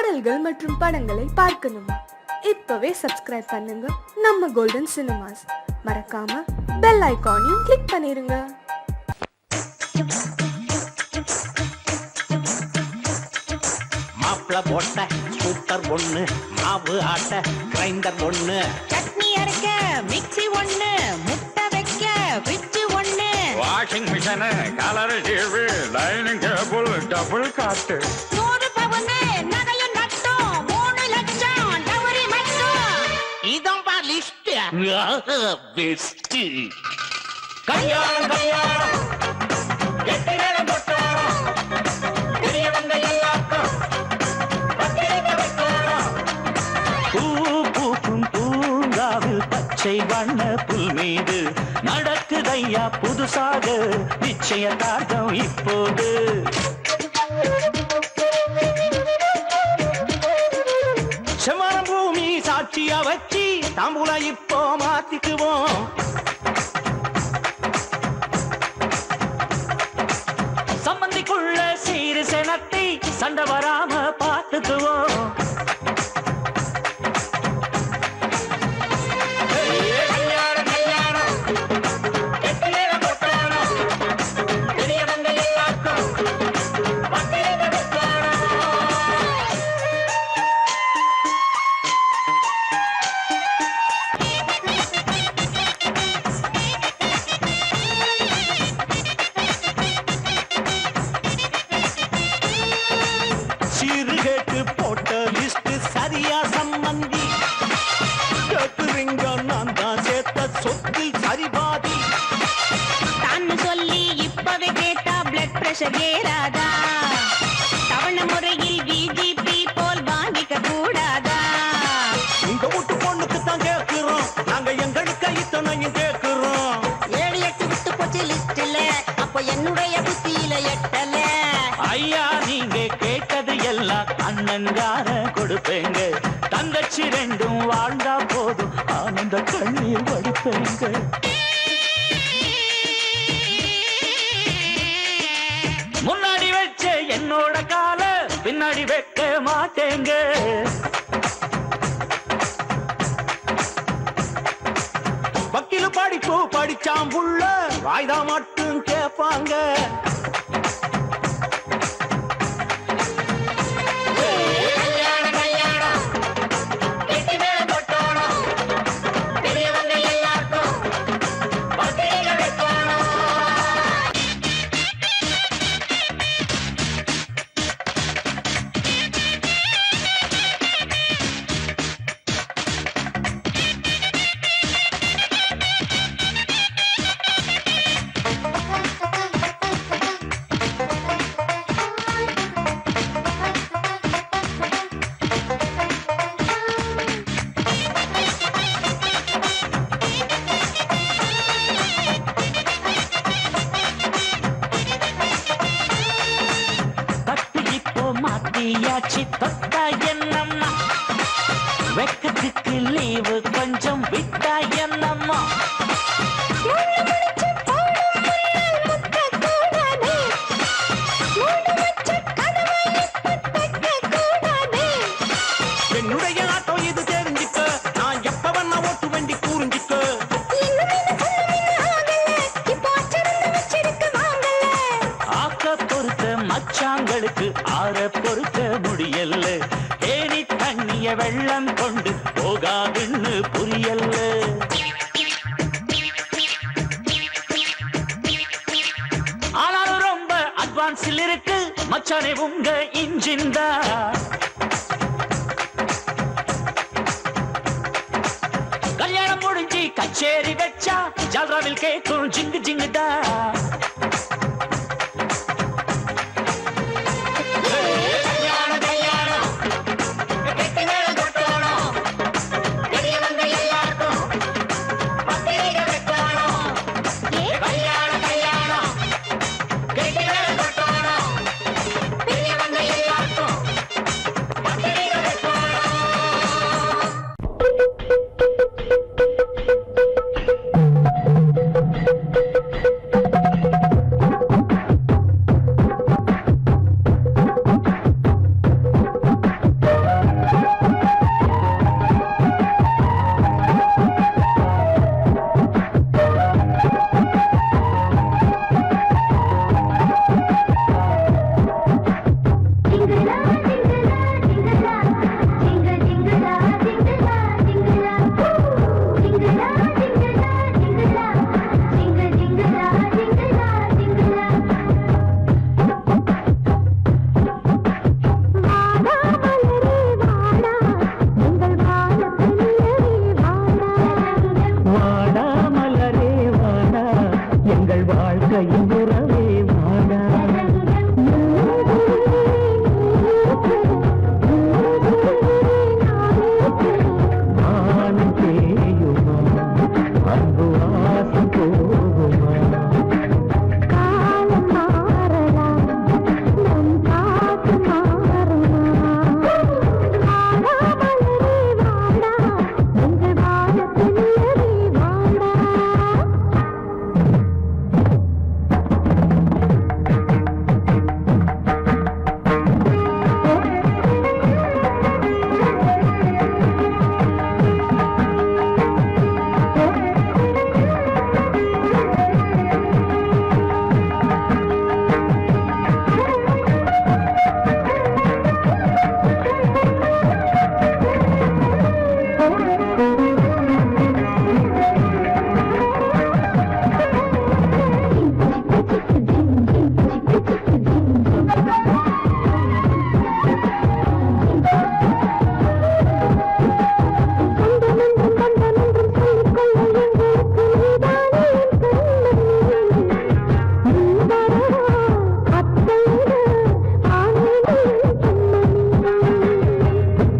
பாடல்கள் மற்றும் படங்களை பார்க்கணுமா? இப்பவே சப்ஸ்கிரைப் பண்ணுங்க நம்ம கோல்டன் சினிமாஸ். மறக்காம பெல் ஐகானையும் கிளிக் பண்ணிருங்க. மாப்பிள போட்ட ஸ்கூட்டர் ஒண்ணு, மாவு ஆட்ட கிரைண்டர் ஒண்ணு, சட்னி அரைக்க மிக்ஸி ஒண்ணு, முட்டை வைக்க ஃப்ரிட்ஜ் ஒண்ணு, washing machine, colour TV, dining table, double காட்டு, 100 பவுன் நகையும் நட்டும், 3 லட்சம் டவரி மட்டும். இதம்பா லிஸ்ட் பெஸ்ட். கல்யாணம் கல்யாணம் எட்டு நேரம் போட்டாரம், பெரியவங்க எல்லாருக்கும் பத்திரிக்கை வைக்கணும். பூ பூக்கும் பூங்காவில் பச்சை வண்ண புல் மீது நடக்குதையா புதுசாக நிச்சயதார்த்தம் இப்போது. செம்மரம் பூமி சாட்சியா வச்சு தாம்பூலா இப்போ மாத்திக்குவோம். சம்பந்திக்குள்ள சீரு செனத்தை சண்டை வராம பார்த்துக்குவோம். சீர்கேட்டு போட்ட லிஸ்ட் சரியா சம்பந்தி, கேக்குறீங்க நான் தான் சேர்த்த சொத்தில் சரிபாதி. தான்னு சொல்லி இப்பவே கேட்டா பிளட் பிரஷர் ஏறாதா? தவண முறையில் பிஜிபி போல் வாங்கிக்க கூடாதா? உங்க வீட்டு பொண்ணுக்கு தான் கேட்கிறோம், நாங்க எங்களுக்கு இத்தனையும் கேட்கிறோம். 7-8 விட்டு போச்சு லிஸ்ட்ல, அப்ப என்னுடைய புத்தியில எட்டல. ஐயா நீங்க கேட்டது எல்லாம் அண்ணன்கார கொடுப்பேங்க, தங்கச்சி ரெண்டும் வாழ்ந்தா போதும் ஆனந்த கண்ணீர் வடிப்பேங்க. முன்னாடி வச்ச என்னோட கால பின்னாடி வைக்க மாட்டேங்க. வக்கீல் படிப்பு படிச்சாம் புள்ள வாய்தா மட்டும் கேட்பாங்க. மாத்தியாச்சு தொட்டா என்னம்மா, வெக்கத்துக்கு லீவு கொஞ்சம் விட்டா என்னம்மா. என்னுடைய ஆட்டோ இது தெரிஞ்சுக்க, நான் எப்ப வேணா ஓட்டு வண்டி கூறிஞ்சுக்க. ஆக்க பொறுத்த மச்சாங்களுக்கு ஆற பொறுத்த முடியல்ல, ஏனி தண்ணிய வெள்ளம் கொண்டு போகாதுன்னு புரியல்ல. ஆனாலும் ரொம்ப அட்வான்ஸில் இருக்கு மச்சானே உங்க இன்ஜின் தான். கல்யாணம் முடிஞ்சு கச்சேரி வச்சா ஜல்ராவில் கேட்கும் ஜிங்கு ஜிங்குதா.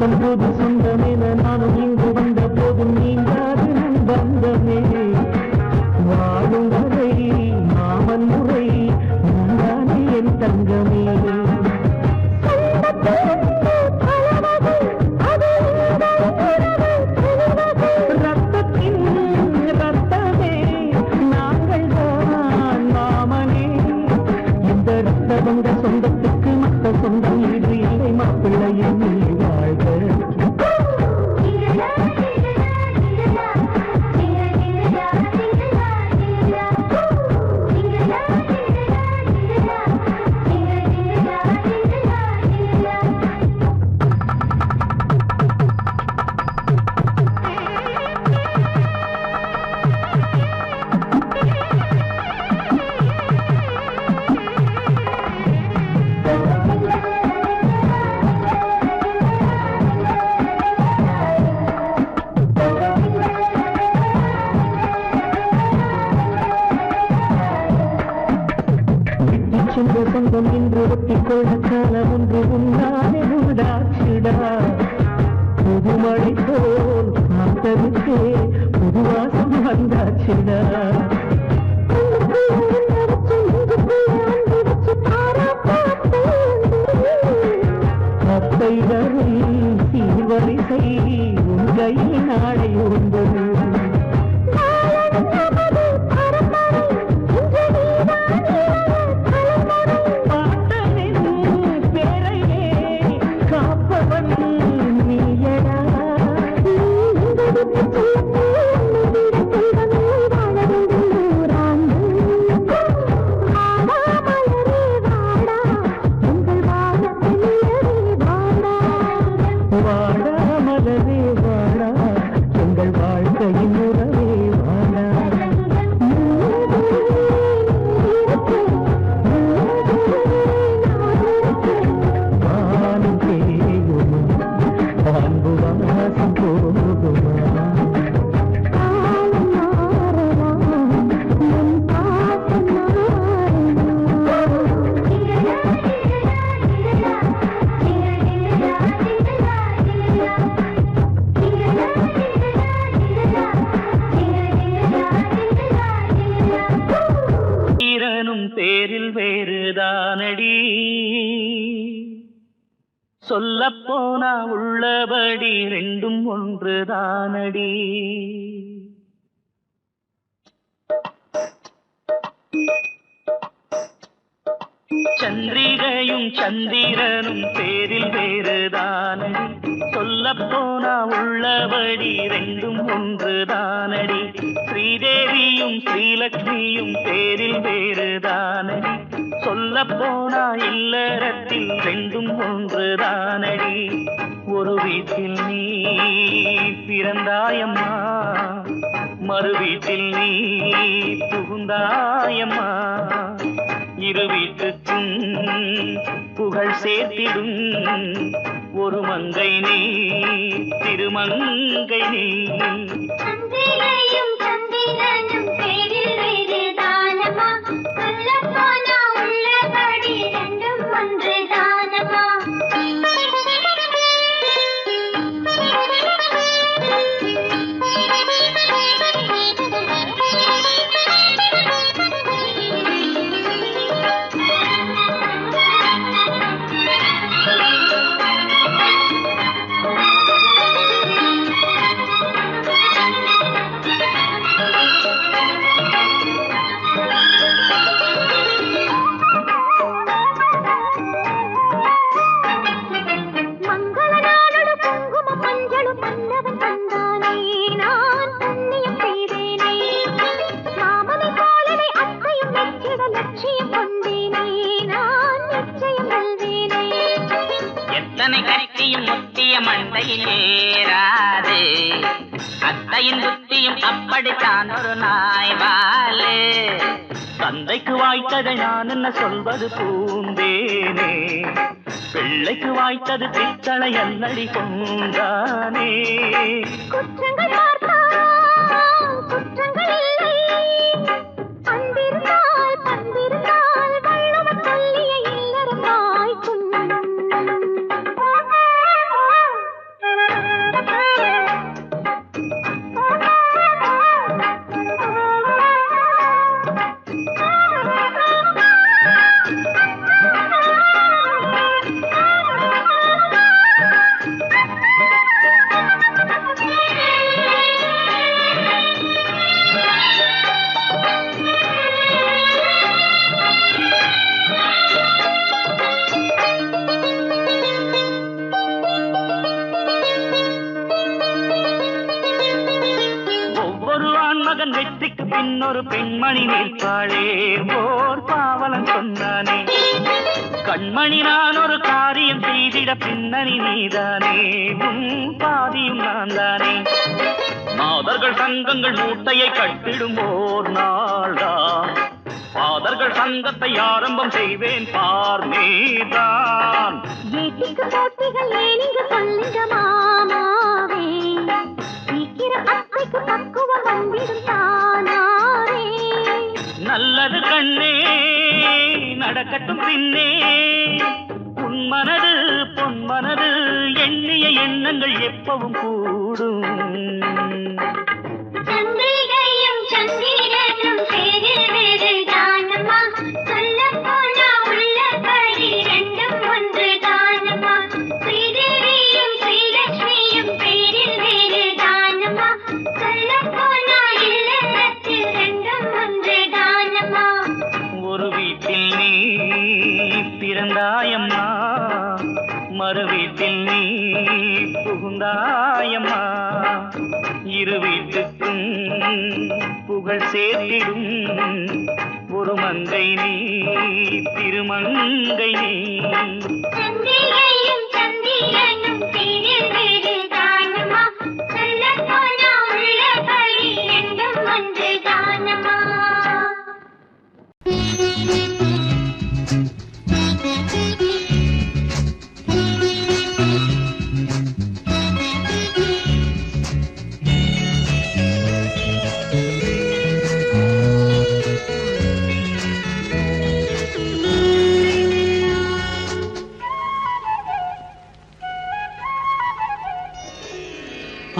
புத்தம் போது சொந்தமென நானும் இங்கு வந்த போதும் நீங்காது பந்தமே வாழும் வரை மாமன் முறை நீதானே என் தங்கமே ரத்தத்தின் ரத்தமே நாங்கள் தான் மாமனே இந்த ரத்த வந்த சொந்தத்துக்கு மற்ற சொந்தம் ஈடு இல்லை மாப்பிள்ளையை நீ வாழ்க சொந்தம் இன்று ஒட்டிக்கொள்ள காலம் ஒன்று உன்னாலே உண்டாச்சுடா புதுமழை போல் பார்த்ததுக்கே புதுவாசம் வந்தாச்சுடா அத்தை வரும் சீர்வரிசை உன் கையில் நாளை உண்டது பேரில் வேறுதானடி சொல்லப்போனா உள்ளபடி ரெண்டும் ஒன்றுதானடி சந்திரிகையும் சந்திரனும் பேரில் வேறுதானடி சொல்லப்போனா உள்ளபடி ரெண்டும் ஒன்றுதானடி ஸ்ரீதேவியும் ஸ்ரீலக்ஷ்மியும் பேரில் வேறுதானடி சொல்லப்போனா இல்லறத்தில் ரெண்டும் ஒன்றுதானடி ஒரு வீட்டில் நீ பிறந்தாயம்மா மறு வீட்டில் நீ புகுந்தாயம்மா இரு வீட்டுக்கும் புகழ் சேர்த்திடும் ஒரு மங்கை நீ திருமங்கை நீ சந்திரனும் சந்திரனும் பேரில் வேறுதானமா சொல்லப்போனா உள்ளபடி ரெண்டும் ஒன்றுதானமா ஏறாது அத்தையின் புத்தியும் அப்படித்தான் ஒரு நாய் வாலு தந்தைக்கு வாய்த்ததை நான் என்ன சொல்வது பூந்தேனே பிள்ளைக்கு வாய்த்தது பித்தளை அல்லடி கொண்டானே குற்றங்கள் பார்த்தால் குற்றங்கள் இல்லை அன்பிருந்தால் பண்பிருந்தால் வள்ளுவர் சொல்லிய இல்லறம் வாய்க்கும் இன்னொரு பெண்மணி நிற்பாளே ஓர் பாவலன் சொன்னானே. கண்மணி நான் ஒரு காரியம் செய்திட பின்னணி நீதானே, உன் பாதியும் நான் தானே. மாதர்கள் சங்கங்கள் மூட்டையை கட்டிடும் ஓர் நாள்தான், பாதர்கள் சங்கத்தை ஆரம்பம் செய்வேன் பார் நீதான். ஏட்டிக்கு போட்டிகள் ஏனிங்க சொல்லுங்க மாமாவே, சீக்கிர அத்தைக்கு பக்குவம் வந்திடும் தானாவே. நல்லது கண்ணே நடக்கட்டும் பின்னே, உன் மனது பொன் மனது எண்ணிய எண்ணங்கள் எப்பவும் கூடும். சந்திரிகையும் சந்திரனும் சேரில் வேறு தானம்மா, சொல்லப் போனா உள்ளபடி ரெண்டும் ஒன்று தானம்மா. ஸ்ரீதேவியும் ஸ்ரீலட்சுமியும் பேரில் வேறு தானம்மா, சொல்லப் போனா இல்லறத்தில் ரெண்டும் ஒன்று தானம்மா. ஒரு வீட்டில் நீ பிறந்தாயம்மா, மறு வீட்டில் நீ புகுந்தாயம்மா. இரு வீட்டுக்கும் புகழ் சேர்த்திடும் ஒரு மங்கை நீ, திருமங்கை நீ. சந்திரிகையும் சந்திரனும் சேரில் வேறு தானம்மா, சொல்லப் போனா உள்ளபடி ரெண்டும் ஒன்று தானம்மா.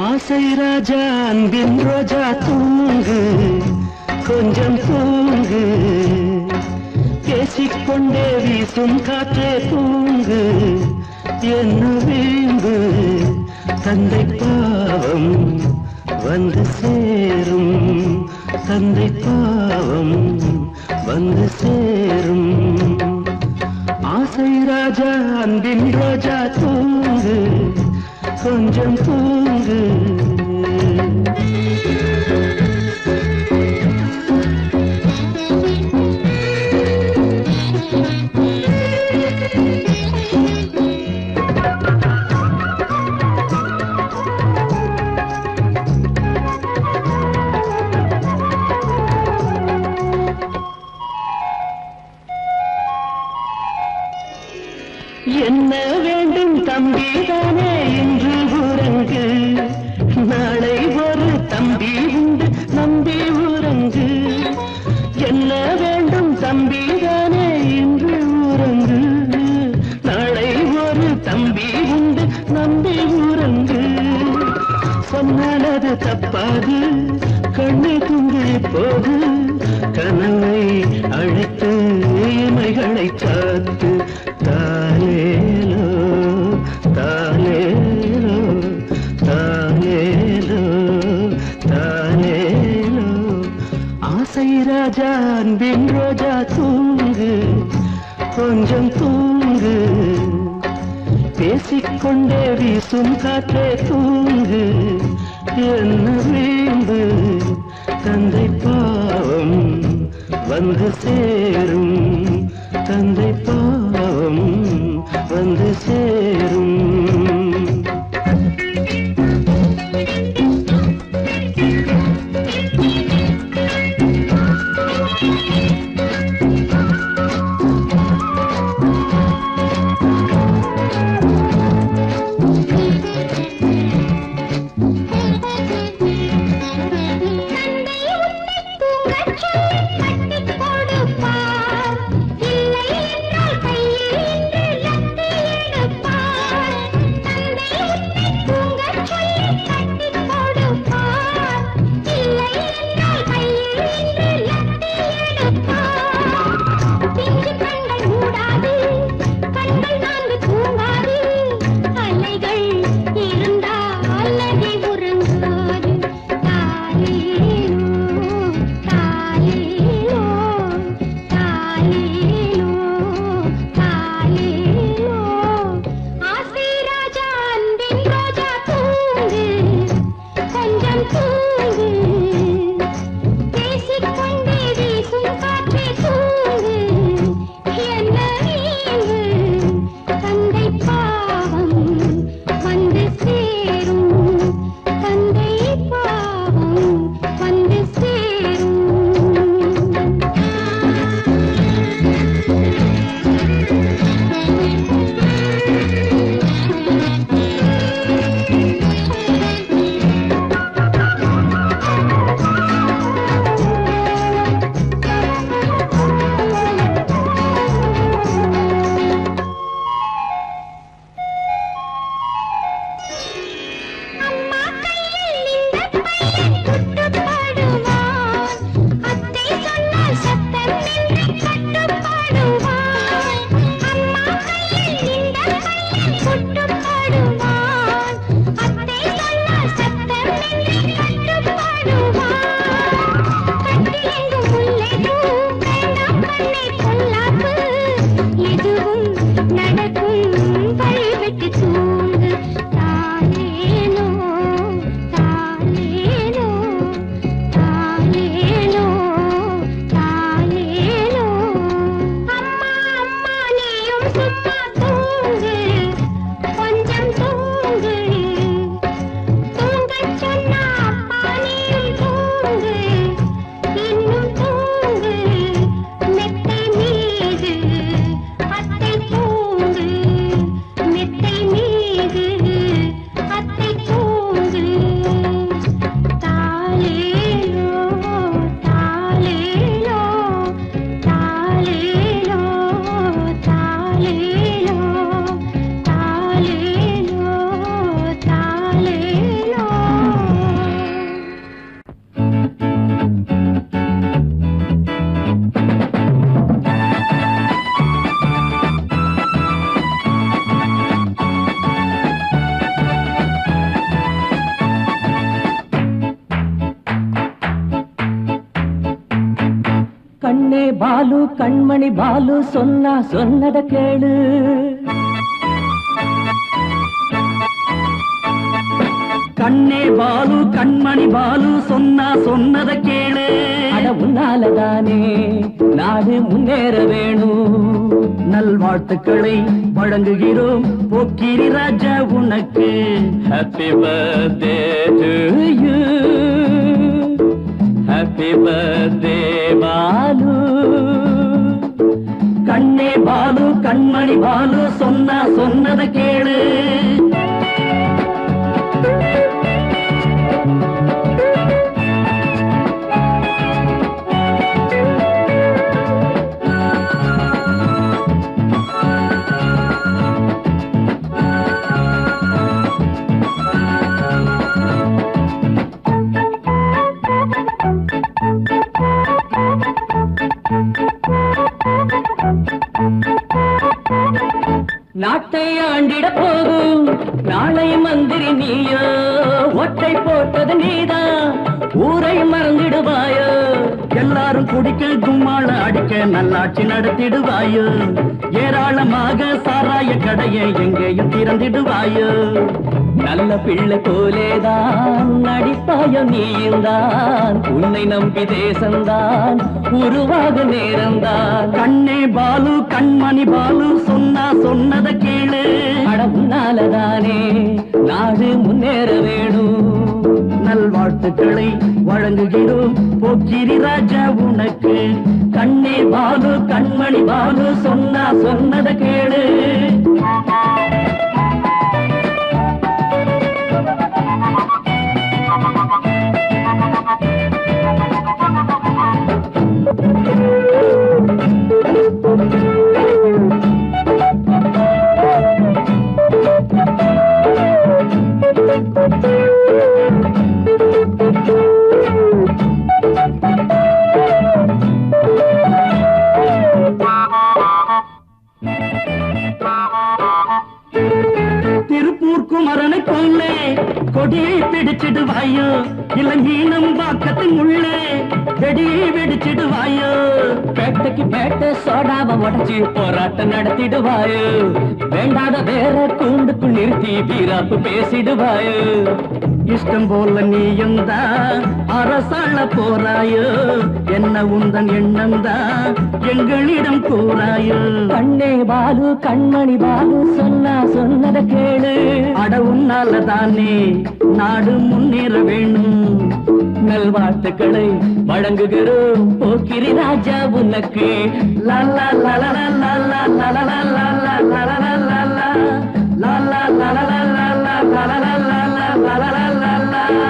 ஆசை ராஜா அன்பின் ரோஜா தூங்கு, கொஞ்சம் தூங்கு, பேசிக்கொண்டே வீசும் காற்றே தூங்கு. என்ன வீம்பு தந்தை பாவம் வந்து சேரும், தந்தை பாவம் வந்து சேரும். ஆசை ராஜா அன்பின் ரோஜா தூங்கு, கொஞ்சம் தூங்கு. என்ன வேண்டும் தம்பிதானே இன்று உறங்கு, நாளை ஒரு தம்பி உண்டு நம்பி உறங்கு. என்ன வேண்டும் தம்பிதானே இன்று உறங்கு, நாளை ஒரு தம்பி உண்டு நம்பி உறங்கு. சொன்னது தப்பாது கண்ணை துங்கி போது, கனவை அழைத்து இமைகளை காத்து. தாலேலோ தாலேலோ தாலேலோ தாலேலோ. ஆசை ராஜா அன்பின் ரோஜா தூங்கு, கொஞ்சம் தூங்கு, பேசிக்கொண்டே வீசும் காற்றே தூங்கு. என்ன வீம்பு தந்தை பாவம் வந்து சேரும், தந்தை பாவம் வந்து சேரும். கொடுப்பார், இல்லை என்றால் கையில் இன்று லத்தி எடுப்பார். பாலு கண்மணி பாலு சொன்னத கேளு. கண்ணே பாலு கண்மணி பாலு சொன்னத கேளு. அட உன்னாலதானே நாடு முன்னேற வேணும். நல்வாழ்த்துக்களை வழங்குகிறோம் போக்கிரி ராஜா உனக்கு. Happy birthday to you. Happy birthday Balu. கண்ணே பாலு கண்மணி பாலு சொன்னத கேளு. நாட்டை ஆண்டிட போகும் நாளை மந்திரி நீயோ. ஒட்டை போட்டது நீதான் ஊரை மறந்திடுவாயோ. எல்லாரும் குடிக்க கும்மாள அடிக்க நல்லாட்சி நடத்திடுவாயோ. ஏராளமாக சாராய கடையை எங்கேயும் திறந்திடுவாயோ. நல்ல பிள்ளை போலேதான் நடிப்பாயோ நீயும் தான். உன்னை நம்பி தேசம்தான் உருவாக நேரம்தான். கண்ணே பாலு கண்மணி பாலு சொன்னத கேளு. அட உன்னாலதானே நாடு முன்னேற வேணும். நல்வாழ்த்துக்களை வழங்குகிறோம் போக்கிரி ராஜா உனக்கு. கண்ணே பாலு கண்மணி பாலு சொன்னத கேளு. திருப்பூர் குமரனை கொள்ளே கொடியை பிடிச்சிடுவாயோ. இல்ல மீனம் பாக்கத்தின் உள்ளே வெடியை வெடிச்சிடுவாயோ. பேட்டைக்கு பேட்டை சோடாவை உடச்சி போராட்டம் நடத்திடுவாயோ. வேண்டாத வேற கூண்டுக்குள் நிறுத்தி வீராப்பு பேசிடுவாயோ. இஷ்டம் போல நீயும் தான் அரசாள போறாயோ. என்ன உந்தன் எண்ணம் தான் எங்களிடம் கூறாயோ. கண்ணே பாலு கண்மணி பாலு சொன்னத கேளு. அட உன்னாலதானே நாடு முன்னேற வேணும். நல்வாழ்த்துக்களை வழங்குகிறோம் போக்கிரி ராஜா உனக்கு. லல்லா லலா லல்லா லல்லா லல்லா லல்லா லல்லா லல்லா லல்லா லல்லா லல்லா.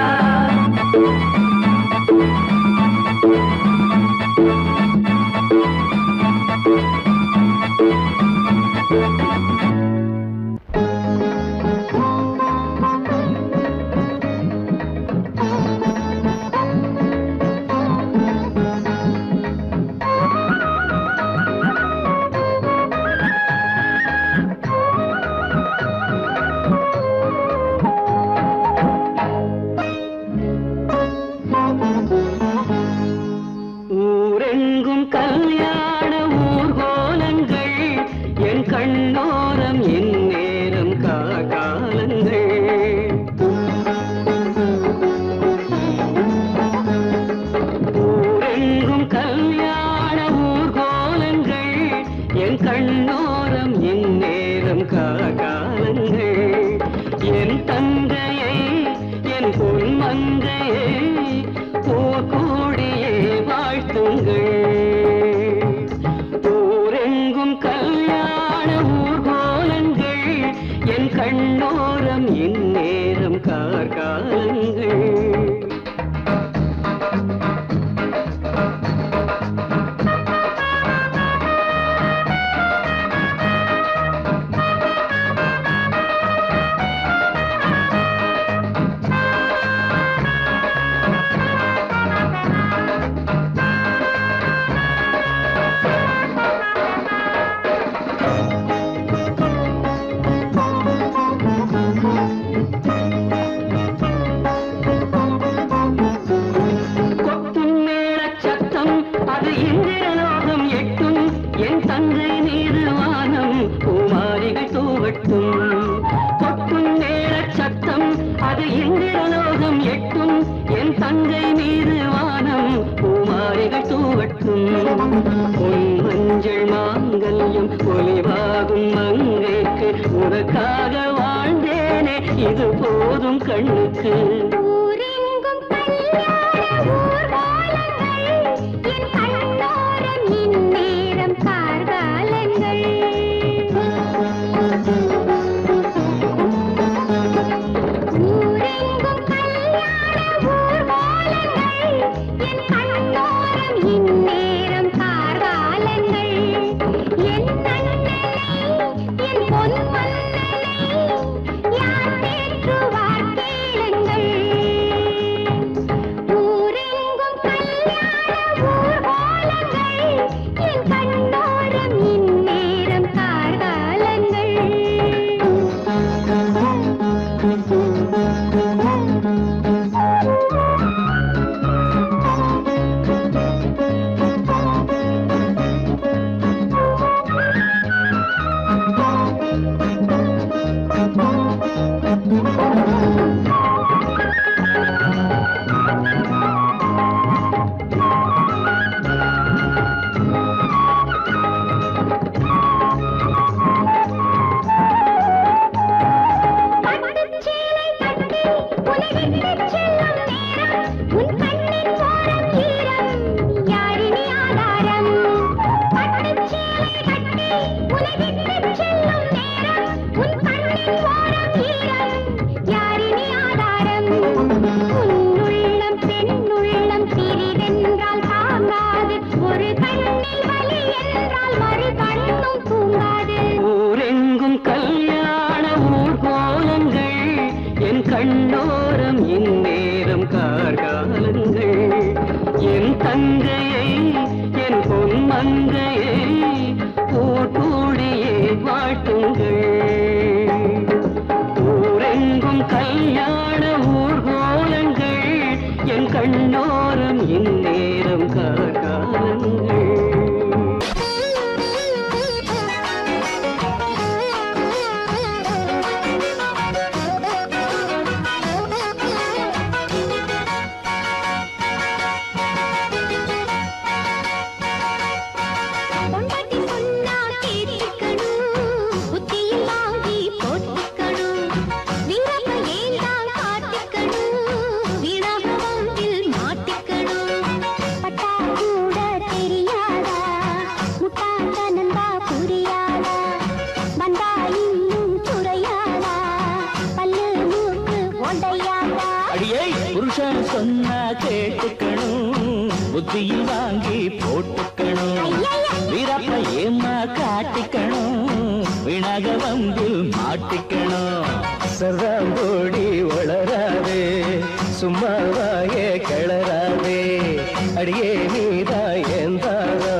ஊரெங்கும் கல்யாண ஊர்கோலங்கள் என் கண்ணோரம் என் நேரம் காலங்கள். ஊரெங்கும் கல்யாண ஊர்கோலங்கள் என் கண்ணோரம் என் நேரம் காலங்கள். என் தந்தையை என் பொன்மந்தையை போகூடியே வாழ்த்துங்கள். ஊரெங்கும் கல்யாண ஊர்கோலங்கள் என் கண்ணோரம் என் நேரம் காலங்கள். அது இந்திரலோகம் எட்டும் என் தங்கை மீது வானம் பூமாரிகள் தூவட்டும் பொன் மஞ்சள் மாங்கல்யம் ஒலிவாகும் மங்கைக்கு உனக்காக வாழ்ந்தேனே இது போதும் கண்ணுக்கு ஊரெங்கும் கல்யாண ஊர்வலங்கள் என் கண்ணோரம் இந்நேரம் கார்காலங்கள் ஊரெங்கும் கல்யாண ஊர்வலங்கள் என் கண்ணோரம் இந்நேரம் கார்காலங்கள் என் அண்ணனை என் பொன் மன்னனை யார் தேற்றுவார் கேளுங்கள் ஊரெங்கும் கல்யாண ஊர்வலங்கள் என் கண்ணோரம் இந்நேரம் கார்காலங்கள் பட்டுச்சேலை கட்டி உலகிற்குச் செல்லும் நேரம் உன் கண்ணின் ஓரம் ஈரம் யாரினி ஆதாரம் பட்டுச்சேலை கட்டி உலகிற்குச் செல்லும் நேரம் உன் கண்ணின் ஓரம் ஈரம் யாரினி ஆதாரம் உன்னுள்ளம் பெண்ணுள்ளம் சிறிதென்றால் தாங்காது ஒரு கண்ணில் வலி என்றால் மறு கண்ணும் தூங்காது ஊரெங்கும் கல்யாண ஊர்கோலங்கள் என் கண்ணோரம் இந்நேரம் கார்காலங்கள் என் தங்கையை என் பொன்மங்கையை பூடியே வாழ்த்துங்கள் ஊரெங்கும் கல்யாண ஊர்கோலங்கள் என் கண்ணோரம் இந்நேரம் கார்காலங்கள் பொண்டாட்டி சொன்னா கேட்டுக்கணும் புத்தியில் வாங்கி போட்டுக்கணும் வீரப்ப ஏந்தான் காட்டிக்கணும் வீணாக வம்பில் மாட்டிக்கணும் பட்டா கூட தெரியாதா முட்டாள்தனந்தா புரியாதா வந்தா இன்னும் குறையாதா பல்லு மூக்கு ஒண்டையாதா அடியை புருஷன் சொன்னா கேட்டுக்கணும் புத்தியில் வாங்கி போட்டுக்கணும் வீரப்ப ஏமா காட்டிக்கணும் வினக வந்து மாட்டிக்கணும் சர்வாம்போடி வளராதே சும்மாவாயே கிளறாதே அடியே நீதா ஏந்தாரா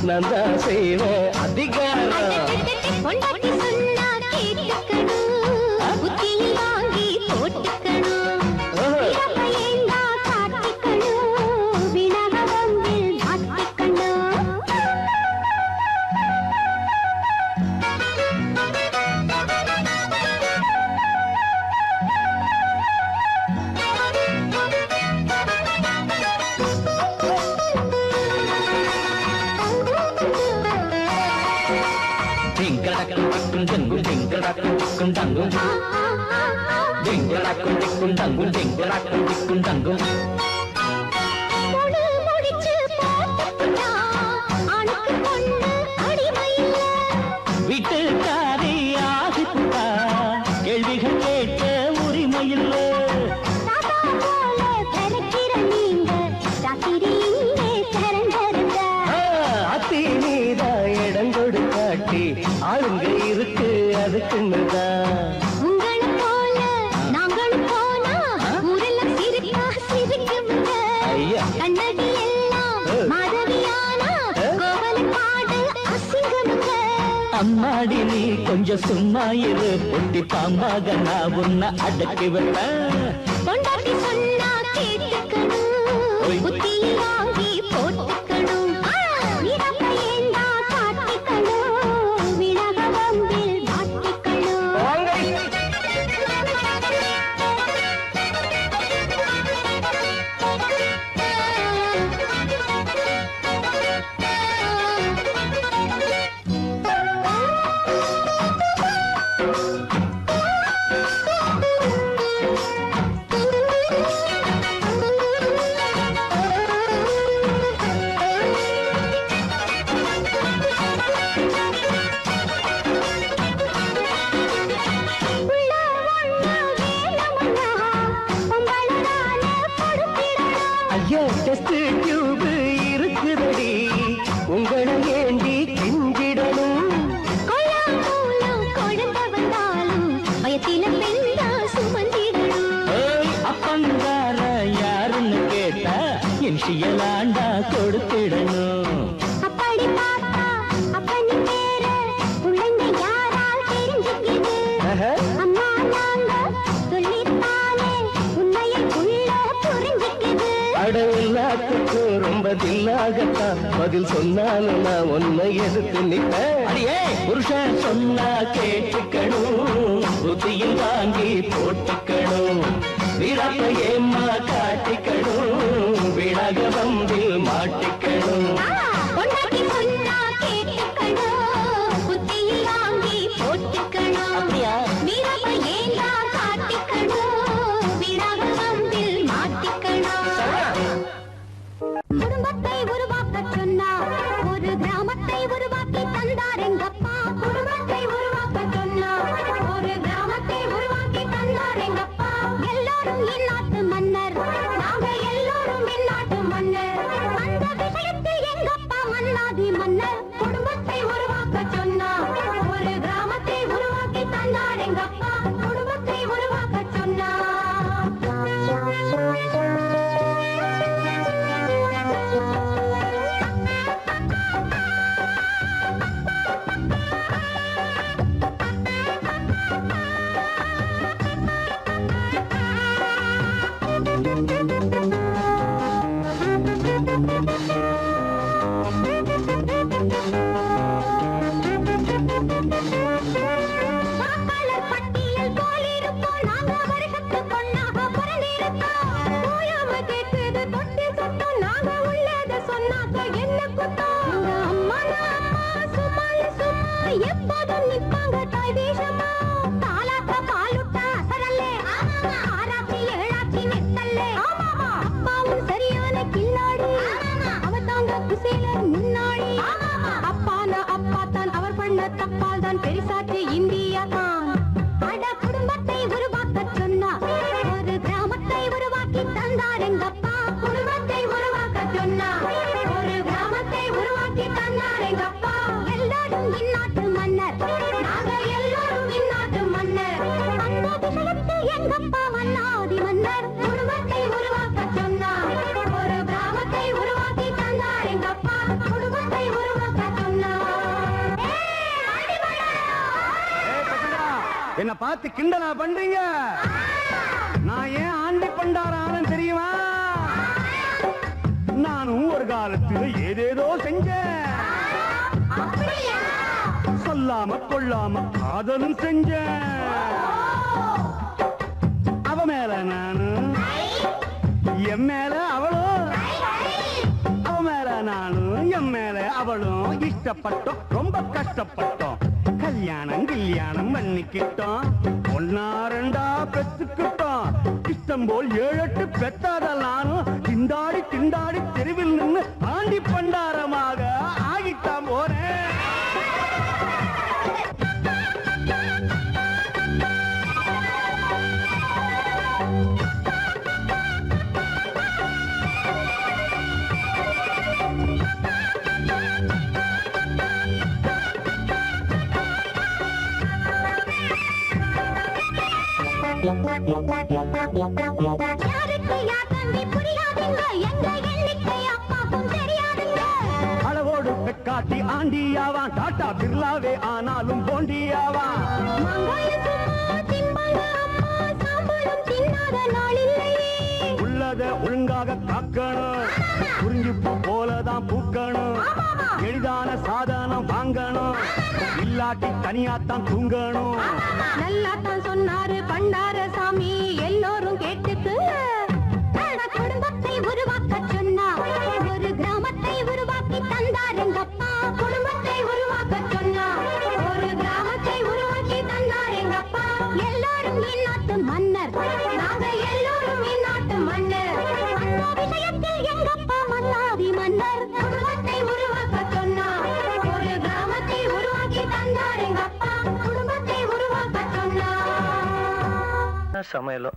நான் தான் செய்வேன் அதிகாரம் பொண்டாட்டி சொன்னா கேட்டுக்கணும் புத்தியில் வாங்கி போட்டுக்கணும் வீரப்ப ஏந்தா காட்டிக்கணும் வினக வம்பில் மாட்டிக்கணும் டிங்கடக்கும் டக்கும் டங்கும் டிங்கடக்கும் டிக்கும் டங்கும் டிங்கடக்கும் டிக்கும் டங்கும் டிங்கடக்கும் டிக்கும் டங்கும் முழு முடிச்சு போட்டுக்கிட்டா ஆணுக்கு பொண்ணு அடிமை இல்ல வீட்டுக்காரி ஆகிட்டா கேள்விகள் கேட்க உரிமையில்லை ராதா போல பிறக்கிற நீங்க ராத்திரி இங்கே திறந்திருந்தா அத்தி நீதா இடம் கொடுக்காட்டி ஆளுங்க இருக்கு அதுக்குன்னுதான் உங்களை போல நாங்களும் போனா ஊரெல்லாம் சிரிப்பா சிரிக்குங்க ஐயா. கண்ணடி எல்லாம் மாதவியானா கோவல பாடு அசிங்கமுங்க அம்மாடி நீ கொஞ்சம் சும்மா இரு பொட்டி பாம்பாக நான் உன்னை அடக்கி வைப்பேன் பொண்டாட்டி சொன்னா கேட்டுக்கணும் புத்தியில் வாங்கி போட்டுக்கணும் வீரப்ப ஏந்தா காட்டிக்கணும் வினக வம்பில் மாட்டிக்கணும் டெஸ்ட் டியூப் இருக்குதடி உங்களை ஏண்டி கிஞ்சிடணும் கொள்ளாமூலம் குழந்தை வந்தாலும் பயத்தில பெண்ணா சுமந்திடணும் அப்பங்கார யாருன்னு கேட்டா இன்ஷியலாண்டா கொடுத்திடணும் அப்படி பார்த்தா அப்பனி பேர பிள்ளைங்க யாரால் தெரிஞ்சுக்கிது அம்மா நாங்க சொல்லித்தானே உண்மையை உள்ள புரிஞ்சுக்கிது அட எல்லாத்துக்கும் ரொம்ப தில்லாகத்தான் பதில் சொன்னாலும் நான் உன்னை எதிர்த்து நிற்பேன் புருஷன் சொன்னா கேட்டுக்கணும் புத்தியில் வாங்கி போட்டுக்கணும் வீரப்ப ஏம்மா காட்டிக்கணும் விழாக வம்பில் மாட்டிக்கணும் பொண்டாட்டி சொன்னா கேட்டுக்கணும் புத்தியில் வாங்கி போட்டுக்கணும் வீரப்ப ஏண்டா காட்டிக்கணும் விழாக வம்பில் மாட்டிக்கணும் குடும்பத்தை உருவாக்க சொன்னா ஒரு கிராமத்தை உருவாக்கி தந்தார் எங்கப்பா குடும்பத்தை உருவாக்க சொன்னா ஒரு கிராமத்தை உருவாக்கி தந்தார் எங்கப்பா எல்லாரும் இந்நாட்டு மன்னர் நாங்க எல்லாரும் இந்நாட்டு மன்னர் அந்த விஷயத்தில் எங்கப்பா மன்னாதி மன்னர் குடும்பத்தை உருவாக்க சொன்னா ஒரு கிராமத்தை உருவாக்கி தந்தார் எங்கப்பா குடும்பத்தை உருவாக்க சொன்னா வாக்காளர் பட்டியல் போலிருப்போம் நாங்க வருஷத்து பொண்ணாக பிறந்திருக்கோம் ஓயாம கேட்குது தொட்டி சுத்தம் நாங்க உள்ளத சொன்னாக்க என்ன குத்தம் அம்மா சும்மால சும்மா எப்போதும் நிப்பாங்க தாய் தேசமா தாலாக்க பாலுட்ட அசரல்லே ஆராய்ச்சி ஏழாச்சி நிறுத்தல்லே அப்பாவும் சரியான கில்லாடி அவ தாங்க குசேலர் முன்னாடி அப்பான அப்பா தான் அவர் பண்ண தப்பால் தான் பெரிசாச்சு இந்தியா தான் அட குடும்பத்தை உருவாக்க சொன்னா ஒரு கிராமத்தை உருவாக்கி தந்தார் எங்கப்பா குடும்பத்தை உருவாக்க சொன்னா ஒரு கிராமத்தை உருவாக்கி தந்தார் எங்கப்பா எல்லாரும் இந்நாட்டு மன்னர் நாங்க எல்லாரும் இந்நாட்டு மன்னர் அந்த விஷயத்தில் எங்கப்பா மன்னாதி மன்னர் குடும்பத்தை உருவாக்க சொன்னா ஒரு கிராமத்தை உருவாக்கி தந்தார் எங்கப்பா குடும்பத்தை உருவாக்க சொன்னா என்ன பார்த்து கிண்டலா பண்றீங்க நான் ஏன் ஆண்டி பண்டாரான்னு தெரியுமா நானும் ஒரு காலத்துல ஏதேதோ செஞ்சேன் சொல்லாம கொள்ளாம காதலும் செஞ்சேன் அவ மேல நானு என் மேல அவளும் அவ மேல நானும் என் மேல அவளும் இஷ்டப்பட்டோம் ரொம்ப கஷ்டப்பட்டோம் கல்யாணம் பண்ணிக்கிட்டோம் ஒன்னா ரெண்டா பெத்துக்கிட்டோம் இஷ்டம் போல் 7-8 பெத்தாதல்லானும் திண்டாடி திண்டாடி தெருவில் நின்று ஆண்டி பண்டாரமாக ஆகிட்டான் போறேன் யாருக்கு யார் தம்பி புரியாதுங்க எங்க எண்ணிக்கை அப்பாக்கும் தெரியாதுங்க அளவோடு பெக்காட்டி ஆண்டியாவான் டாட்டா பிர்லாவே ஆனாலும் போண்டியாவான் மங்காய சும்மா திம்பாங்க அம்மா சாம்பலும் தின்னாத நாள் இல்லையே உள்ளத ஒழுங்காக காக்கணும் புரிஞ்சுப்பு போலதான் பூக்கணும் எளிதான சாதனம் வாங்கணும் இல்லாட்டி தனியாத்தான் தூங்கணும் நல்லா தான் சொன்னாரு பண்டார சாமி எல்லோரும் கேட்டுக்குங்க குடும்பத்தை உருவாக்க சொன்னா ஒரு கிராமத்தை உருவாக்கி தந்தார் எங்கப்பா குடும்பத்தை உருவாக்க சொன்னா ஒரு கிராமத்தை உருவாக்கி தந்தார் எங்கப்பா எல்லாரும் இந்நாட்டு மன்னர் நாங்க எல்லோரும் இந்நாட்டு மன்னர் அந்த விஷயத்தில் எங்கப்பா மன்னாதி மன்னர் குடும்பத்தை உருவாக்க சொன்னா ஒரு கிராமத்தை உருவாக்கி தந்தார் எங்கப்பா குடும்பத்தை உருவாக்க சொன்னா சமையலோ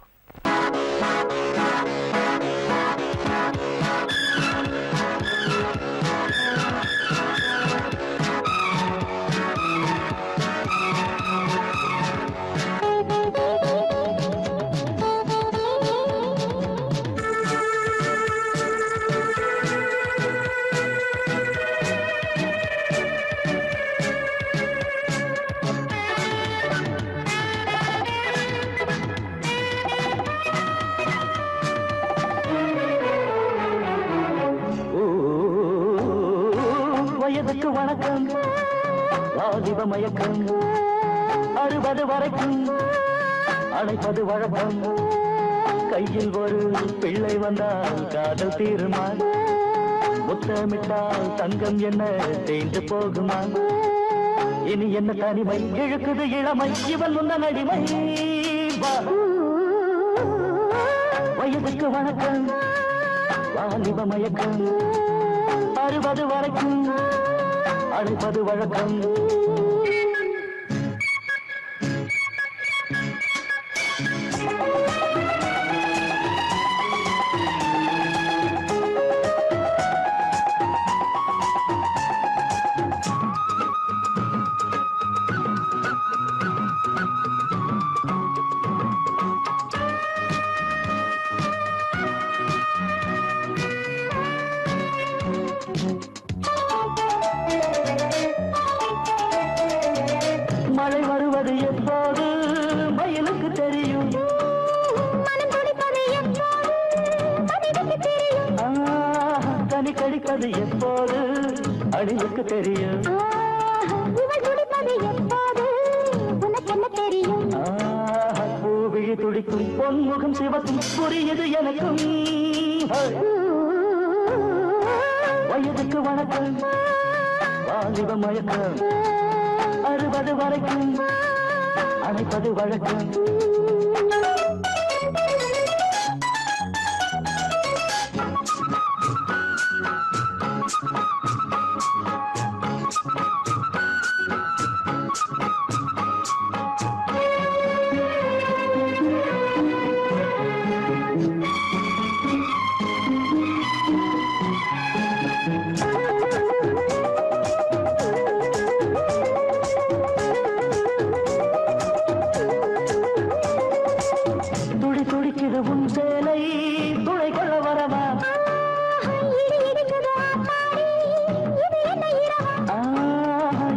வயதுக்கு வணக்கம் வாலிப மயக்கம் 60 வரைக்கும் அழைப்பது வழக்கம் கையில் ஒரு பிள்ளை வந்தால் காதல் தீருமா முத்தமிட்டால் தங்கம் என்ன தேய்ந்து போகுமா இனி என்ன தனிமை இழுக்குது இளமை இவன் முன்ன அடிமை வா. வயதுக்கு வணக்கம் வாலிப மயக்கம் 60 வரைக்கும் அழைப்பது வழக்கம் மழை வருவது எப்போது மயிலுக்கு தெரியும் மனம் துடிப்பது எப்போது மனிதனுக்கு தெரியும் தனி கடிப்பது எப்போது அடிலுக்கு தெரியும் இவள் துடிப்பது எப்போது உனக்கு என்ன தெரியும் பூவிழி துடிக்கும் பொன்முகம் சிவக்கும் புரியுது எனக்கும் வயதுக்கு வணக்கம் வாலிப மயக்கம் 60 வரைக்கும் அழைப்பது வழக்கம் துடி துடிக்குது உன் சேலை துணை கொள்ள வரவா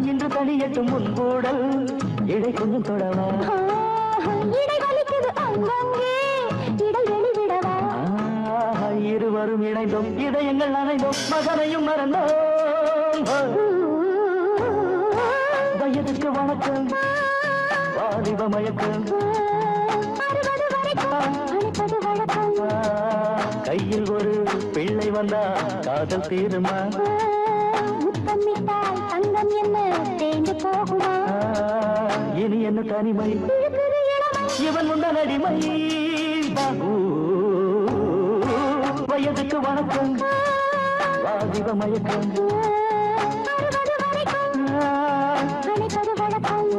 இன்று தனியட்டும் உன் கூடல் இடை கொஞ்சம் தொடவா இருவரும் இணைந்தோம் இதயங்கள் நனைந்தோம் மகனையும் மறந்தோம் வயதுக்கு வணக்கம் வாலிப மயக்கம் கையில் ஒரு பிள்ளை வந்தா காதல் தீருமா முத்தமிட்டால் தங்கம் என்ன தேய்ந்து போகுமா இனி என்ன தனிமை இவன் முந்தன் அடிமை வயதுக்கு வணக்கம் வாலிப மயக்கம் அனைப்பது வழக்கம்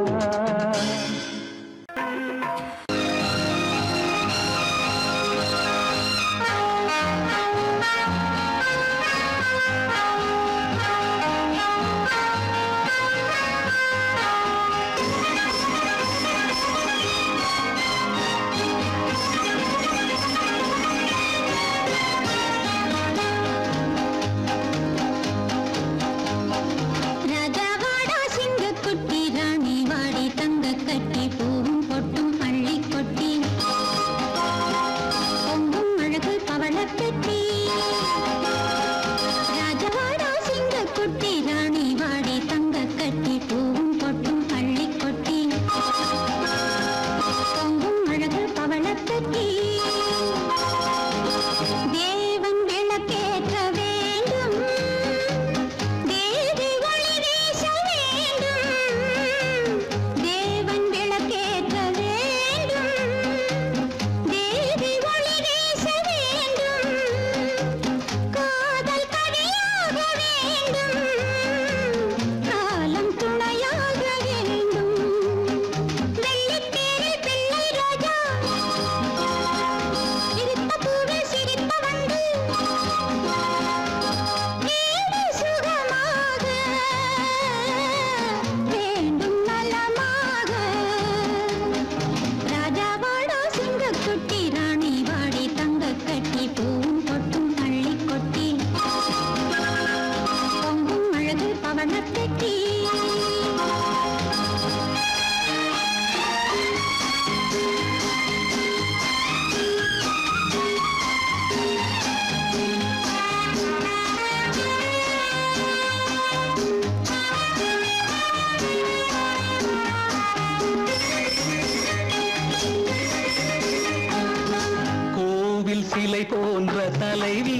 சிலை போன்ற தலைவி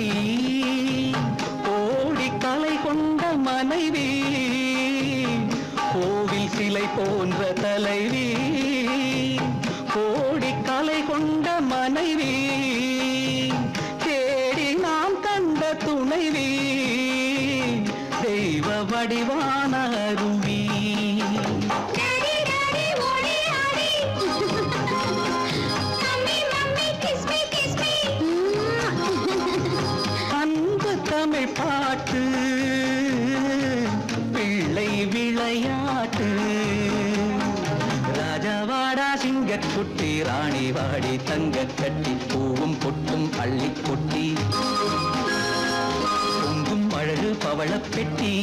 கோடி கலை கொண்ட மனைவி கோவில் சிலை போன்ற தலைவி கோடி கலை கொண்ட மனைவி தேடி நாம் கண்ட துணைவி தெய்வ வடிவான அருவி அன்பு தமிழ் பாட்டு பிள்ளை விளையாட்டு ராஜாவாடா சிங்கக்குட்டி ராணி வாடி தங்க கட்டி பூவும் பொட்டும் அள்ளி கொட்டி பொங்கும் அழகு பவளப் பெட்டி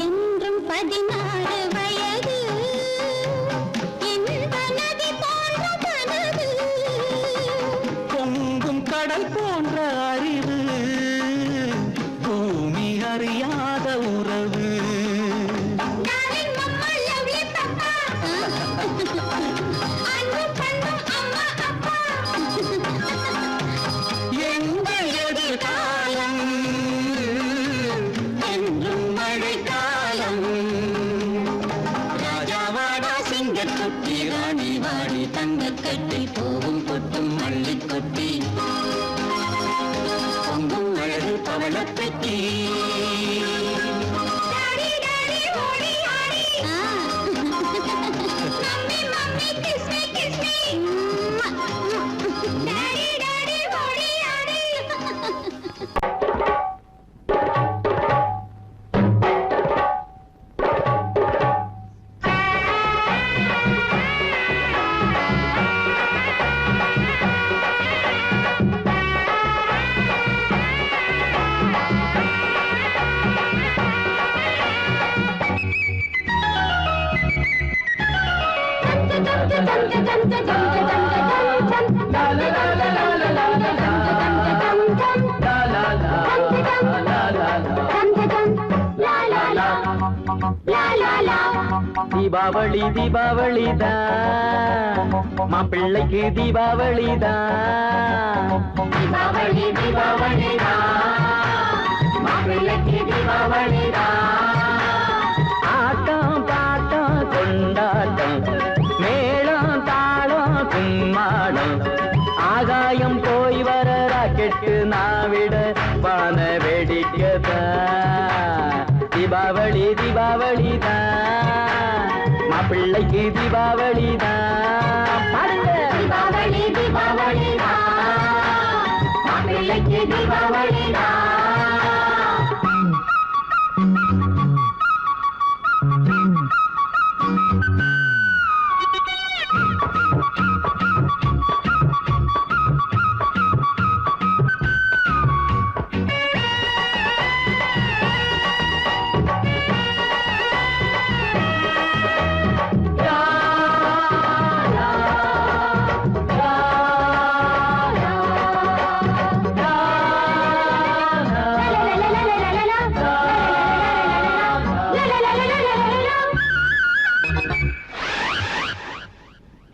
என்றும் 16 வயது இன்ப நதி போன்ற மனது பொங்கும் கடல் போன்ற அறிவு பூமி அறியாத உறவு டார்லிங் மம்மா லவ்லி பாப்பா அன்பு பண்ணும் அம்மா அப்பா எங்கள் எதிர்காலம் என்றும் மழைக்காலம் ராஜாவாடா சிங்கக்குட்டி ராணி வாடி தங்க கட்டி பூவும் பொட்டும் அள்ளி கொட்டி பொங்கும் அழகு பவளப் பெட்டி டாடி டாடி ஓடி ஆடி mummy mummy kiss me daddy daddy ஓடி ஆடி தீபாவளி தீபாவளிதான் மாப்பிள்ளைக்கு தீபாவளிதான் தீபாவளி மாப்பிள்ளைக்கு ஆட்டம் பாட்டம் கொண்டாட்டம் மேளம் தாளம் கும்மாளம் ஆகாயம் போய் வர ராக்கெட்டு நாவிட வான வேடிக்கைதான் தீபாவளி மாப்பிள்ளைக்கு தீபாவளிதான் பாருங்க தீபாவளி மாப்பிள்ளைக்கு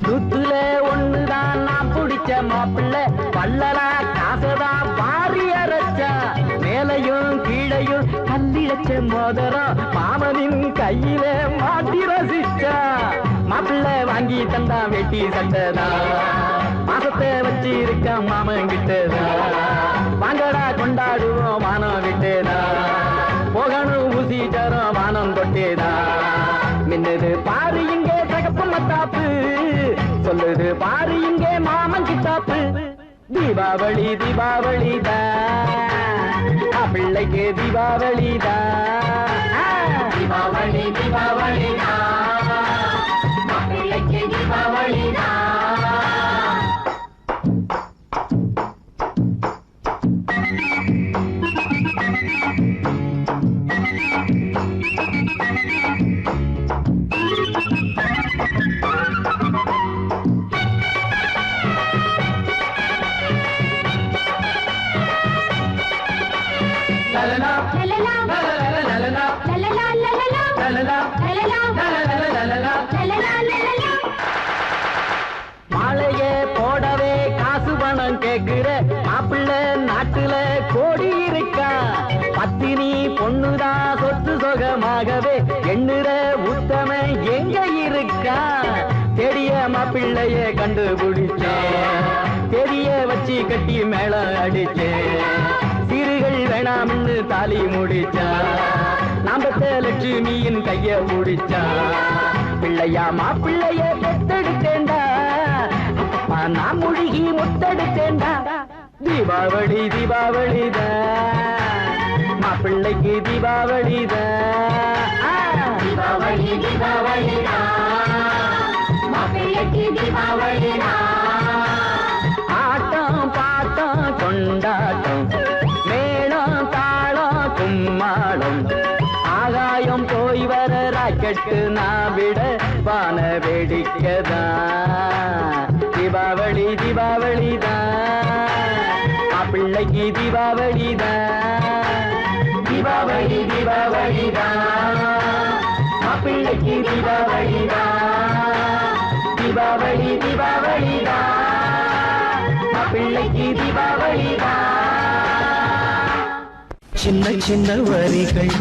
நூத்துல ஒண்ணுதான் நான் பிடிச்ச மாப்பிள்ளை பல்லலா காசதான் வாரி அரைச்சா மேலையும் கீழையும் கல்லிழச்ச மோதிரம் மாமனின் கையில மாட்டி ரசிச்சா மாப்பிள்ளை வாங்கி தந்தா வெட்டி சட்டதா மாசத்தை வச்சு இருக்க மாமன் கிட்டதா வாங்கடா கொண்டாடுவோம் வானம் விட்டதா போகணும் ஊசி தரும் வானம் தொட்டேதா மின்னது பாரு இங்கே தகப்பு மத்தாப்பு சொல்லுது பாரு இங்கே மாமன் கிட்டாப்பு தீபாவளி பிள்ளைக்கு தீபாவளி தீபாவளி பிள்ளைக்கு தீபாவளி மாப்பிள்ளைய கண்டுபிடிச்சேன் தெரிய வச்சு கட்டி மேல அடிச்சேன் சிறுகள் வேணாம்னு தாலி முடிச்சா நாம்பத்த லட்சுமியின் கைய முடிச்சா பிள்ளையா மாப்பிள்ளைய பெத்தெடுத்தேண்டா அப்பா நான் முழுகி முத்தெடுத்தேண்டா தீபாவளி தீபாவளிதான் மாப்பிள்ளைக்கு தீபாவளிதான் தீபாவளி மாப்பிள்ளைக்கு ஆட்டம் பாட்டம் கொண்டாட்டம் மேளம் தாளம் கும்மாளம் ஆகாயம் போய் வர ராக்கெட்டு நான் விட வான வேடிக்கைதான் தீபாவளி மாப்பிள்ளைக்கு தீபாவளி மாப்பிள்ளைக்கு தீபாவளி மாப்பிள்ளைக்கு தீபாவளி சின்ன சின்ன வரிகள்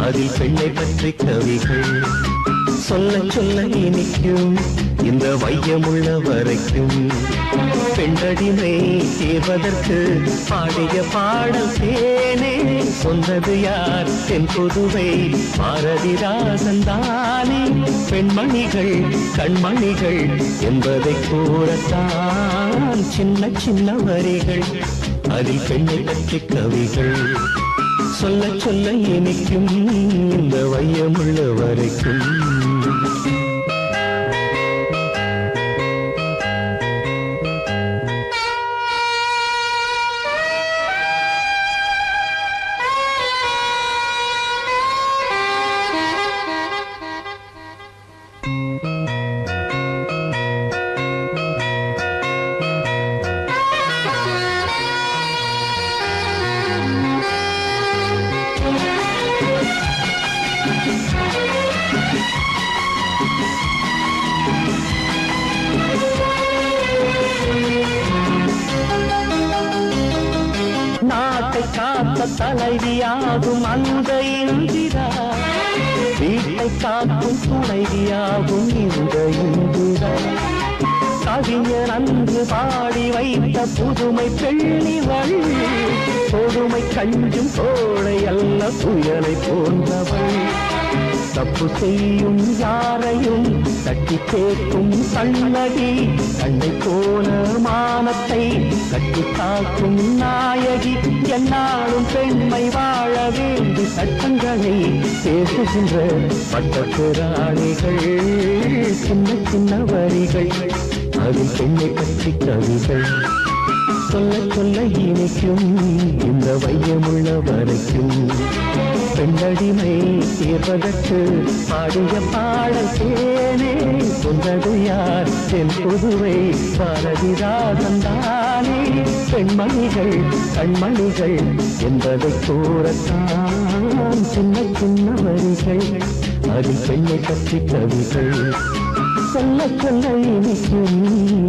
அதில் பெண்ணை பற்றி கவிகள் சொல்ல சொல்ல இனிக்கும் இந்த வையமுள்ள வரைக்கும் பெண்டடிமை தீர்வதற்கு பாடிய பாடல் தேனே சொன்னது யார் தென் புதுவை பாரதிதாசன் தானே பெண்மணிகள் கண்மணிகள் என்பதை கூறத்தான் சின்ன சின்ன வரிகள் அதில் பெண்ணை பற்றி கவிகள் சொல்ல சொல்ல இனிக்கும் இந்த வையமுள்ள வரைக்கும் தலைவியாகும் அந்த இந்திரா வீட்டை காக்கும் துணைவியாகும் இந்த இந்திரா கவிஞர் அன்று பாடி வைத்த புதுமை பெண்ணிவள் கொடுமை கஞ்சும் கோழை அல்ல புயலை போன்றவள் தப்பு செய்யும் யாரையும் தட்டி கேட்கும் கண்ணகி கண்ணை போல மானத்தை கட்டி காக்கும் நாயகி என்னாலும் பெண்மை வாழ வேண்டி சட்டங்களை பேசுகின்ற பட்டப்புராணிகள் சின்ன சின்ன வரிகள் அதில் பெண்ணை பற்றி கவிகள் சொல்ல சொல்ல இனிக்கும் இந்த வையமுள்ள வரைக்கும் பெண்டடிமை தீர்வதற்கு பாடிய பாடல் தேனே சொன்னது யார் தென் புதுவை பாரதிதாசன் தானே பெண்மணிகள் கண்மணிகள் என்பதை கூறத்தான் சின்ன சின்ன வரிகள் அதில் பெண்ணை பற்றி கவிகள் சொல்ல சொல்ல இனிக்கும்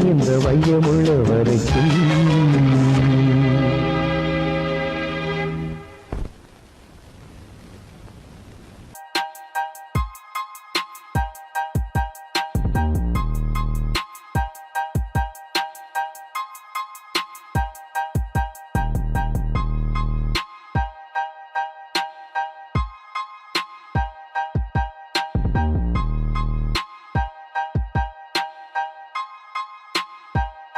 இந்த வையமுள்ள வரைக்கும்